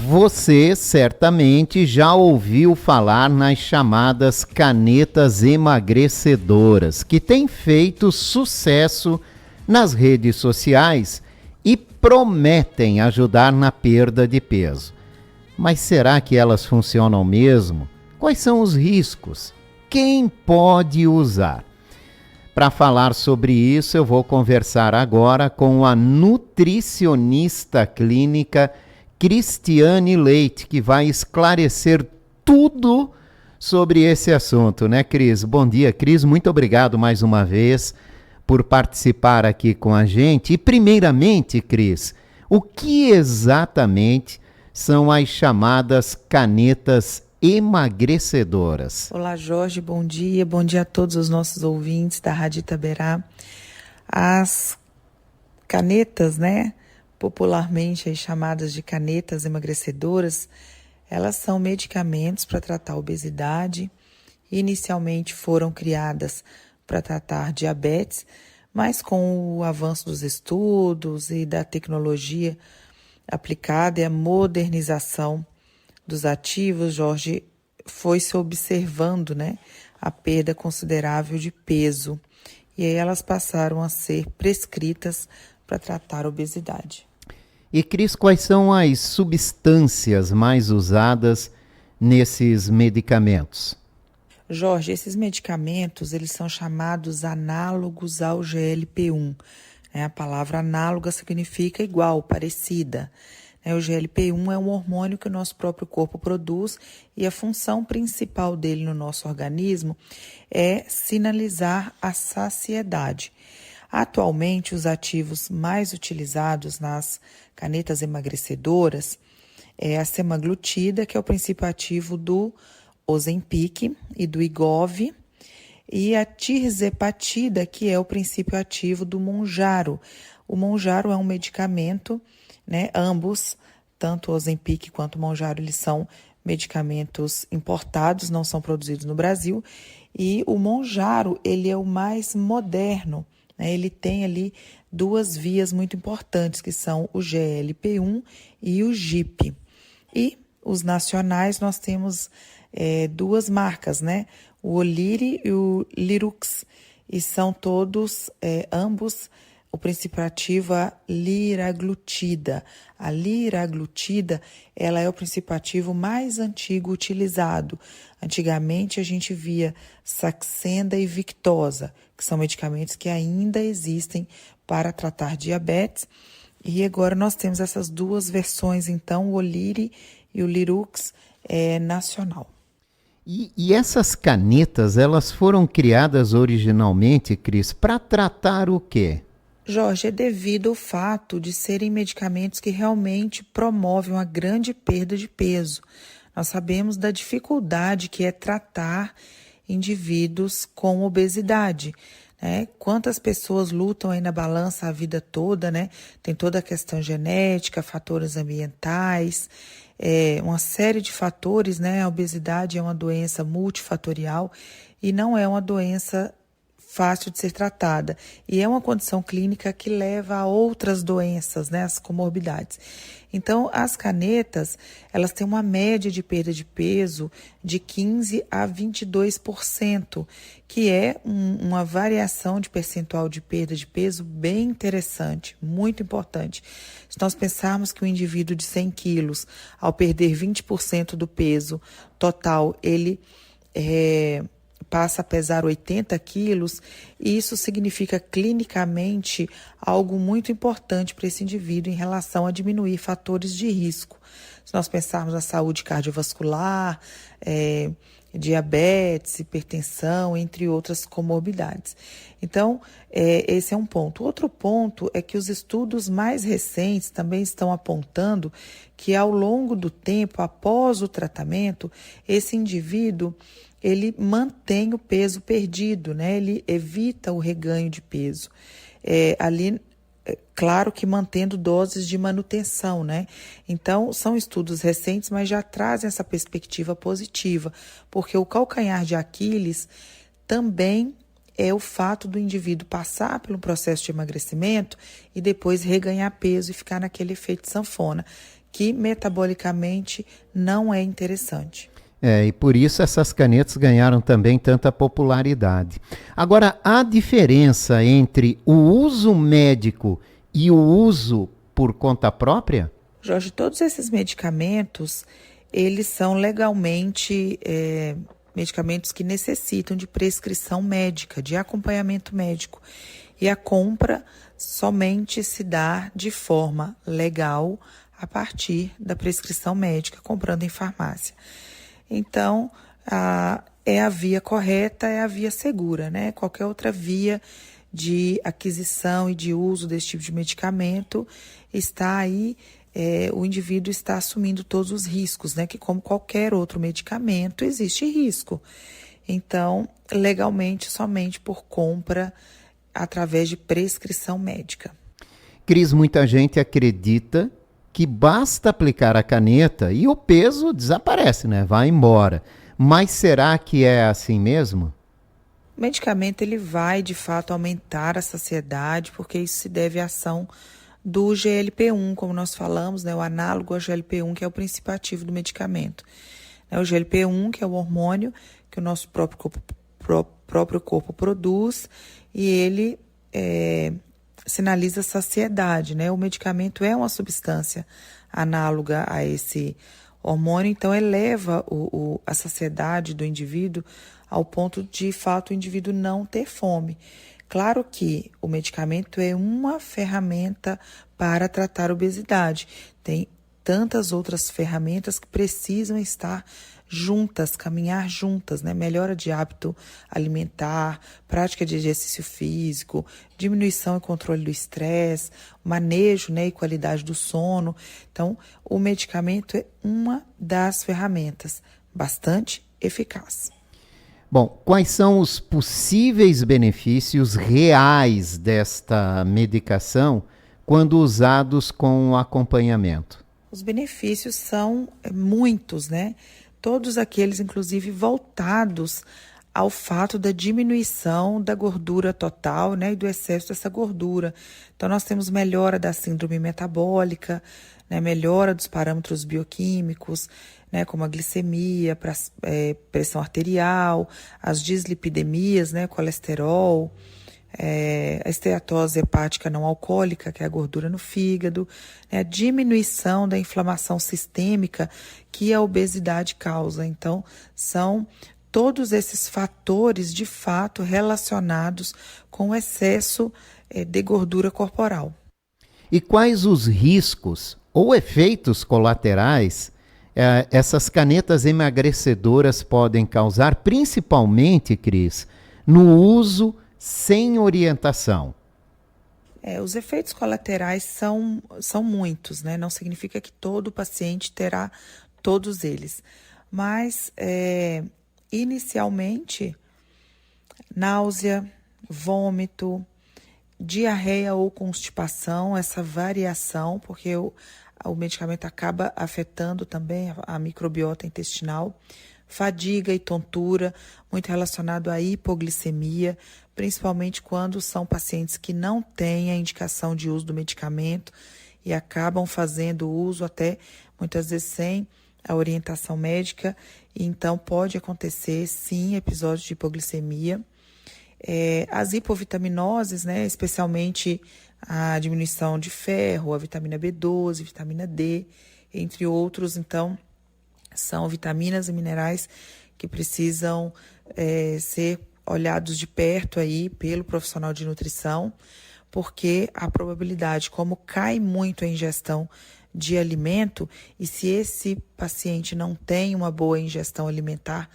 Você certamente já ouviu falar nas chamadas canetas emagrecedoras, que têm feito sucesso nas redes sociais e prometem ajudar na perda de peso. Mas será que elas funcionam mesmo? Quais são os riscos? Quem pode usar? Para falar sobre isso, eu vou conversar agora com a nutricionista clínica Cristiane Leite, que vai esclarecer tudo sobre esse assunto, né, Cris? Bom dia, Cris. Muito obrigado mais uma vez por participar aqui com a gente. E primeiramente, Cris, o que exatamente são as chamadas canetas emagrecedoras? Olá, Jorge, bom dia a todos os nossos ouvintes da Rádio Itaberá. As canetas, popularmente chamadas de canetas emagrecedoras, elas são medicamentos para tratar a obesidade. Inicialmente foram criadas para tratar diabetes, mas com o avanço dos estudos e da tecnologia aplicada e a modernização dos ativos, Jorge, foi se observando, a perda considerável de peso. E aí elas passaram a ser prescritas para tratar a obesidade. E, Cris, quais são as substâncias mais usadas nesses medicamentos? Jorge, esses medicamentos, eles são chamados análogos ao GLP-1. A palavra análoga significa igual, parecida. O GLP-1 é um hormônio que o nosso próprio corpo produz e a função principal dele no nosso organismo é sinalizar a saciedade. Atualmente, os ativos mais utilizados nas canetas emagrecedoras é a semaglutida, que é o princípio ativo do Ozempic e do Wegovy, e a tirzepatida, que é o princípio ativo do Mounjaro. O Mounjaro é um medicamento, ambos, tanto o Ozempic quanto o Mounjaro, eles são medicamentos importados, não são produzidos no Brasil, e o Mounjaro, ele é o mais moderno. Ele tem ali duas vias muito importantes, que são o GLP-1 e o GIP. E os nacionais, nós temos duas marcas, o Oliri e o Lirux, e são todos, ambos, o princípio ativo é a liraglutida. A liraglutida, ela é o princípio ativo mais antigo utilizado. Antigamente, a gente via Saxenda e Victoza, que são medicamentos que ainda existem para tratar diabetes. E agora nós temos essas duas versões, então, o Oliri e o Lirux nacional. E essas canetas, elas foram criadas originalmente, Cris, para tratar o quê? Jorge, é devido ao fato de serem medicamentos que realmente promovem uma grande perda de peso. Nós sabemos da dificuldade que é tratar indivíduos com obesidade. Quantas pessoas lutam aí na balança a vida toda, Tem toda a questão genética, fatores ambientais, uma série de fatores, A obesidade é uma doença multifatorial e não é uma doença fácil de ser tratada. E é uma condição clínica que leva a outras doenças, as comorbidades. Então, as canetas, elas têm uma média de perda de peso de 15% a 22%, que é uma variação de percentual de perda de peso bem interessante, muito importante. Se nós pensarmos que o indivíduo de 100 quilos, ao perder 20% do peso total, ele passa a pesar 80 quilos, e isso significa clinicamente algo muito importante para esse indivíduo em relação a diminuir fatores de risco. Se nós pensarmos na saúde cardiovascular, diabetes, hipertensão, entre outras comorbidades. Então, esse é um ponto. Outro ponto é que os estudos mais recentes também estão apontando que ao longo do tempo, após o tratamento, esse indivíduo ele mantém o peso perdido, Ele evita o reganho de peso. Claro que mantendo doses de manutenção, Então, são estudos recentes, mas já trazem essa perspectiva positiva, porque o calcanhar de Aquiles também é o fato do indivíduo passar pelo processo de emagrecimento e depois reganhar peso e ficar naquele efeito sanfona, que metabolicamente não é interessante. E por isso essas canetas ganharam também tanta popularidade. Agora, há diferença entre o uso médico e o uso por conta própria? Jorge, todos esses medicamentos, eles são legalmente medicamentos que necessitam de prescrição médica, de acompanhamento médico. E a compra somente se dá de forma legal a partir da prescrição médica, comprando em farmácia. Então, é a via correta, é a via segura, né? Qualquer outra via de aquisição e de uso desse tipo de medicamento está aí, o indivíduo está assumindo todos os riscos, né? Que como qualquer outro medicamento, existe risco. Então, legalmente, somente por compra através de prescrição médica. Cris, muita gente acredita que basta aplicar a caneta e o peso desaparece, né? Vai embora. Mas será que é assim mesmo? O medicamento ele vai, de fato, aumentar a saciedade, porque isso se deve à ação do GLP-1, como nós falamos, né? O análogo ao GLP-1, que é o princípio ativo do medicamento. O GLP-1, que é o hormônio que o nosso próprio corpo produz, e ele sinaliza saciedade, né? O medicamento é uma substância análoga a esse hormônio, então eleva a saciedade do indivíduo ao ponto de fato o indivíduo não ter fome. Claro que o medicamento é uma ferramenta para tratar a obesidade. Tem tantas outras ferramentas que precisam estar juntas, caminhar juntas, né? Melhora de hábito alimentar, prática de exercício físico, diminuição e controle do estresse, manejo, né, e qualidade do sono. Então, o medicamento é uma das ferramentas bastante eficaz. Bom, quais são os possíveis benefícios reais desta medicação quando usados com acompanhamento? Os benefícios são muitos, né? Todos aqueles, inclusive, voltados ao fato da diminuição da gordura total, né, e do excesso dessa gordura. Então, nós temos melhora da síndrome metabólica, né, melhora dos parâmetros bioquímicos, né, como a glicemia, pressão arterial, as dislipidemias, né, colesterol, a esteatose hepática não alcoólica, que é a gordura no fígado, né, a diminuição da inflamação sistêmica que a obesidade causa. Então, são todos esses fatores, de fato, relacionados com o excesso de gordura corporal. E quais os riscos ou efeitos colaterais essas canetas emagrecedoras podem causar, principalmente, Cris, no uso sem orientação? Os efeitos colaterais são muitos, né? Não significa que todo paciente terá todos eles. Mas, inicialmente, náusea, vômito, diarreia ou constipação, essa variação, porque o medicamento acaba afetando também a microbiota intestinal, fadiga e tontura, muito relacionado à hipoglicemia, principalmente quando são pacientes que não têm a indicação de uso do medicamento e acabam fazendo uso até muitas vezes sem a orientação médica, e então pode acontecer sim episódios de hipoglicemia. As hipovitaminoses, né, especialmente a diminuição de ferro, a vitamina B12, vitamina D, entre outros, então são vitaminas e minerais que precisam ser olhados de perto aí pelo profissional de nutrição, porque a probabilidade, como cai muito a ingestão de alimento, e se esse paciente não tem uma boa ingestão alimentar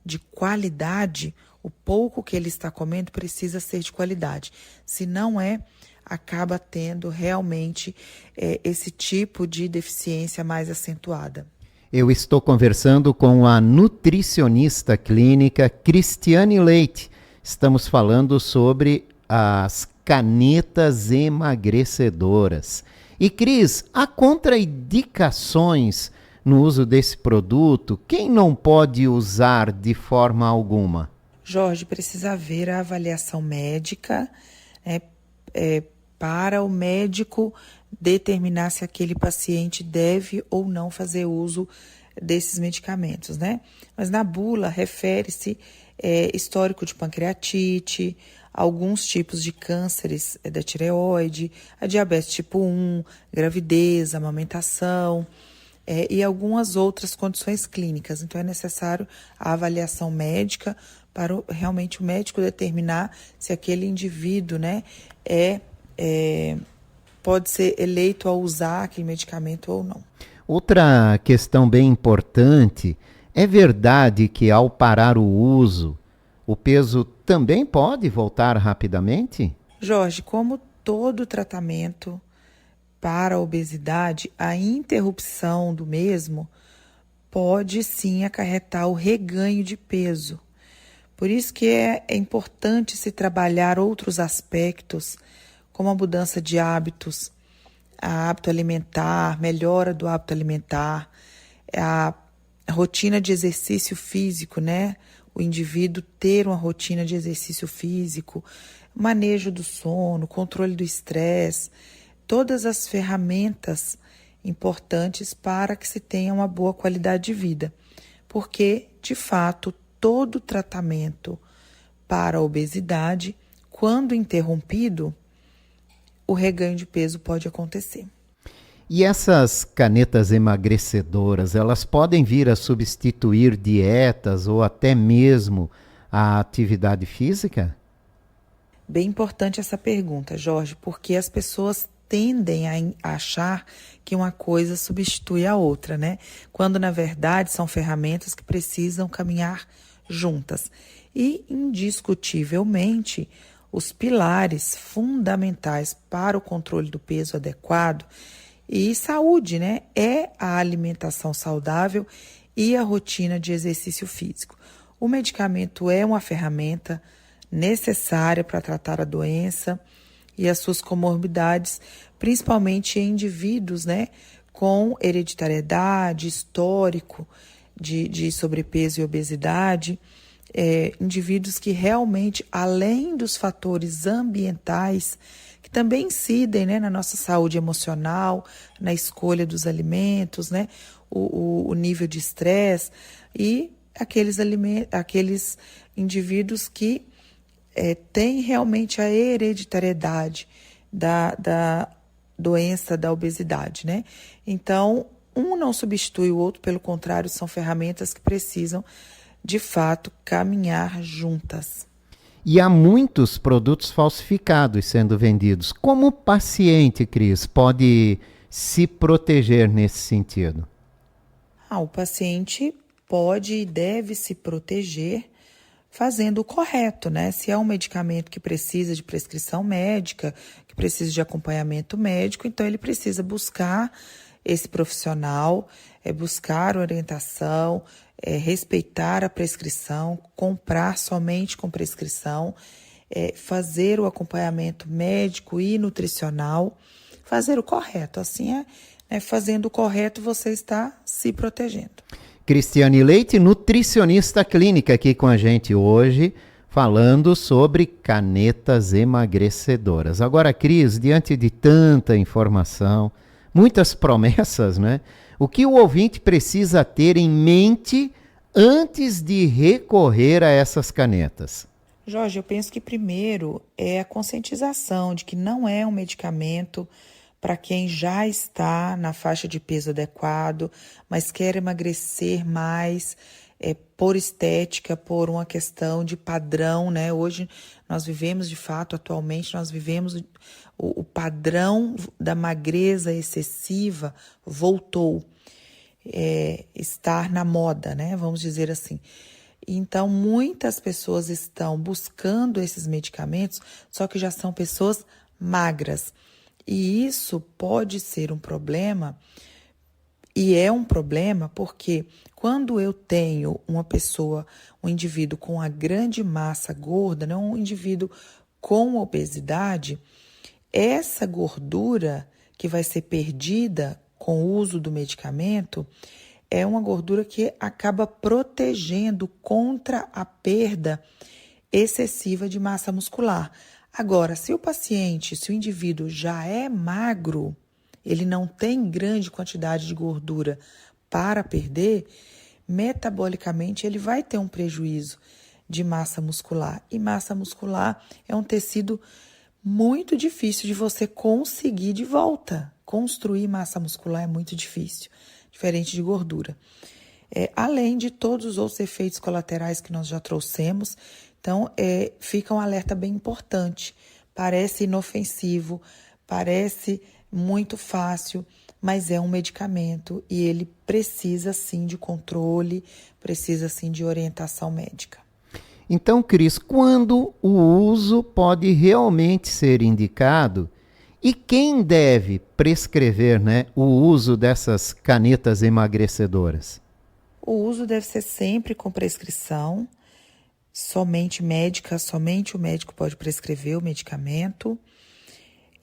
de qualidade, o pouco que ele está comendo precisa ser de qualidade. Se não acaba tendo realmente esse tipo de deficiência mais acentuada. Eu estou conversando com a nutricionista clínica Cristiane Leite. Estamos falando sobre as canetas emagrecedoras. E Cris, há contraindicações no uso desse produto? Quem não pode usar de forma alguma? Jorge, precisa haver a avaliação médica, para o médico determinar se aquele paciente deve ou não fazer uso desses medicamentos, né? Mas na bula refere-se histórico de pancreatite, alguns tipos de cânceres da tireoide, a diabetes tipo 1, gravidez, amamentação, e algumas outras condições clínicas. Então, é necessário a avaliação médica para realmente o médico determinar se aquele indivíduo, né, pode ser eleito a usar aquele medicamento ou não. Outra questão bem importante, é verdade que ao parar o uso, o peso também pode voltar rapidamente? Jorge, como todo tratamento para a obesidade, a interrupção do mesmo pode sim acarretar o reganho de peso. Por isso que é importante se trabalhar outros aspectos, como a mudança de hábitos, hábito alimentar, melhora do hábito alimentar, a rotina de exercício físico, né? O indivíduo ter uma rotina de exercício físico, manejo do sono, controle do estresse, todas as ferramentas importantes para que se tenha uma boa qualidade de vida. Porque, de fato, todo tratamento para a obesidade, quando interrompido, o reganho de peso pode acontecer. E essas canetas emagrecedoras, elas podem vir a substituir dietas ou até mesmo a atividade física? Bem importante essa pergunta, Jorge, porque as pessoas tendem a achar que uma coisa substitui a outra, né? Quando, na verdade, são ferramentas que precisam caminhar juntas. E, indiscutivelmente, os pilares fundamentais para o controle do peso adequado e saúde, né, é a alimentação saudável e a rotina de exercício físico. O medicamento é uma ferramenta necessária para tratar a doença e as suas comorbidades, principalmente em indivíduos, né, com hereditariedade, histórico de sobrepeso e obesidade, indivíduos que realmente, além dos fatores ambientais, que também incidem, né, na nossa saúde emocional, na escolha dos alimentos, né, o nível de estresse, e aqueles indivíduos que têm realmente a hereditariedade da doença da obesidade, né? Então, um não substitui o outro, pelo contrário, são ferramentas que precisam, de fato, caminhar juntas. E há muitos produtos falsificados sendo vendidos. Como o paciente, Cris, pode se proteger nesse sentido? O paciente pode e deve se proteger fazendo o correto, né? Se é um medicamento que precisa de prescrição médica, que precisa de acompanhamento médico, então ele precisa buscar esse profissional, buscar orientação, respeitar a prescrição, comprar somente com prescrição, fazer o acompanhamento médico e nutricional, fazer o correto. Assim fazendo o correto, você está se protegendo. Cristiane Leite, nutricionista clínica, aqui com a gente hoje, falando sobre canetas emagrecedoras. Agora, Cris, diante de tanta informação, muitas promessas, né? O que o ouvinte precisa ter em mente antes de recorrer a essas canetas? Jorge, eu penso que primeiro é a conscientização de que não é um medicamento para quem já está na faixa de peso adequado, mas quer emagrecer mais por estética, por uma questão de padrão, né? Hoje nós vivemos, de fato, atualmente, nós vivemos o padrão da magreza excessiva voltou. Estar na moda, né? Vamos dizer assim. Então, muitas pessoas estão buscando esses medicamentos, só que já são pessoas magras. E isso pode ser um problema, e é um problema porque quando eu tenho uma pessoa, um indivíduo com uma grande massa gorda, não um indivíduo com obesidade, essa gordura que vai ser perdida com o uso do medicamento é uma gordura que acaba protegendo contra a perda excessiva de massa muscular. Agora, se o indivíduo já é magro, ele não tem grande quantidade de gordura para perder, metabolicamente ele vai ter um prejuízo de massa muscular. E massa muscular é um tecido muito difícil de você conseguir de volta. Construir massa muscular é muito difícil, diferente de gordura. Além de todos os outros efeitos colaterais que nós já trouxemos, então fica um alerta bem importante. Parece inofensivo, parece muito fácil, mas é um medicamento e ele precisa sim de controle, precisa sim de orientação médica. Então, Cris, quando o uso pode realmente ser indicado e quem deve prescrever, né, o uso dessas canetas emagrecedoras? O uso deve ser sempre com prescrição, somente médica, somente o médico pode prescrever o medicamento.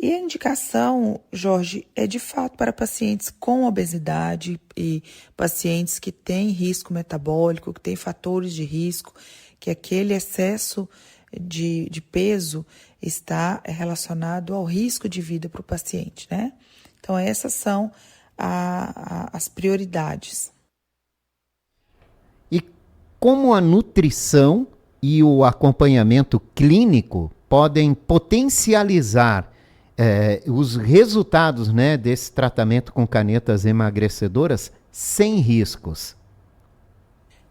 E a indicação, Jorge, é de fato para pacientes com obesidade e pacientes que têm risco metabólico, que têm fatores de risco, que aquele excesso de peso está relacionado ao risco de vida para o paciente, né? Então, essas são as prioridades. E como a nutrição e o acompanhamento clínico podem potencializar os resultados, né, desse tratamento com canetas emagrecedoras sem riscos?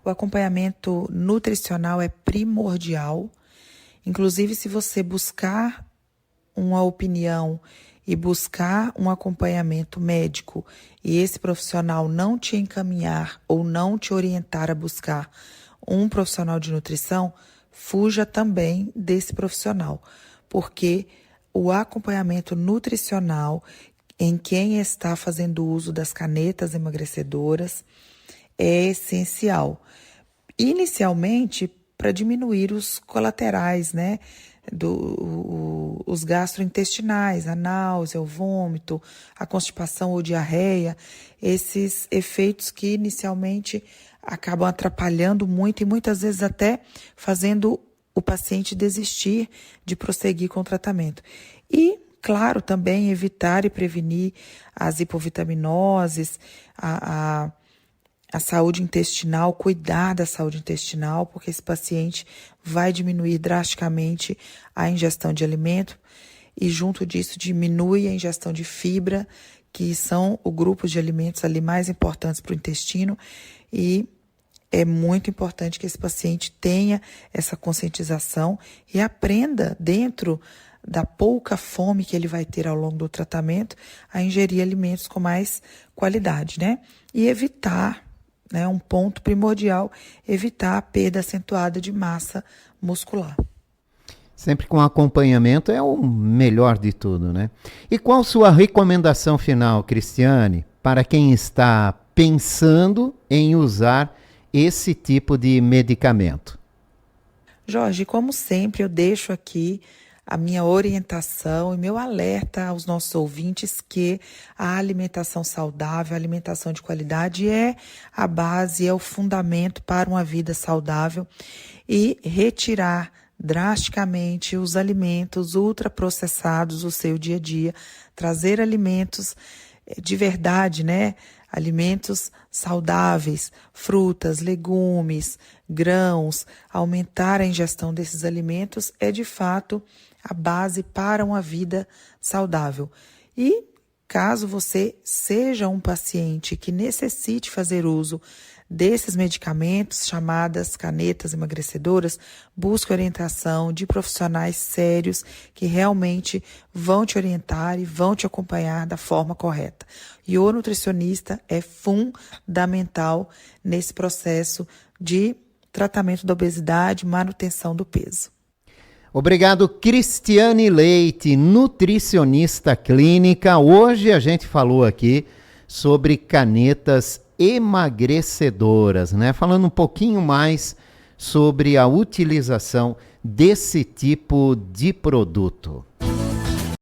O acompanhamento nutricional é primordial. Inclusive, se você buscar uma opinião e buscar um acompanhamento médico e esse profissional não te encaminhar ou não te orientar a buscar um profissional de nutrição, fuja também desse profissional, porque o acompanhamento nutricional em quem está fazendo uso das canetas emagrecedoras é essencial. Inicialmente, para diminuir os colaterais, né? Os gastrointestinais, a náusea, o vômito, a constipação ou diarreia, esses efeitos que inicialmente acabam atrapalhando muito e muitas vezes até fazendo o paciente desistir de prosseguir com o tratamento. E, claro, também evitar e prevenir as hipovitaminoses, a saúde intestinal, cuidar da saúde intestinal, porque esse paciente vai diminuir drasticamente a ingestão de alimento e, junto disso, diminui a ingestão de fibra, que são o grupo de alimentos ali mais importantes para o intestino, e é muito importante que esse paciente tenha essa conscientização e aprenda, dentro da pouca fome que ele vai ter ao longo do tratamento, a ingerir alimentos com mais qualidade, né? E evitar, né, um ponto primordial, evitar a perda acentuada de massa muscular. Sempre com acompanhamento é o melhor de tudo, né? E qual sua recomendação final, Cristiane, para quem está pensando em usar esse tipo de medicamento? Jorge, como sempre, eu deixo aqui a minha orientação e meu alerta aos nossos ouvintes que a alimentação saudável, a alimentação de qualidade é a base, é o fundamento para uma vida saudável, e retirar drasticamente os alimentos ultraprocessados do seu dia a dia, trazer alimentos de verdade, né? Alimentos saudáveis, frutas, legumes, grãos, aumentar a ingestão desses alimentos é de fato a base para uma vida saudável. E caso você seja um paciente que necessite fazer uso desses medicamentos, chamadas canetas emagrecedoras, busque orientação de profissionais sérios que realmente vão te orientar e vão te acompanhar da forma correta. E o nutricionista é fundamental nesse processo de tratamento da obesidade, manutenção do peso. Obrigado, Cristiane Leite, nutricionista clínica. Hoje a gente falou aqui sobre canetas emagrecedoras, né? Falando um pouquinho mais sobre a utilização desse tipo de produto.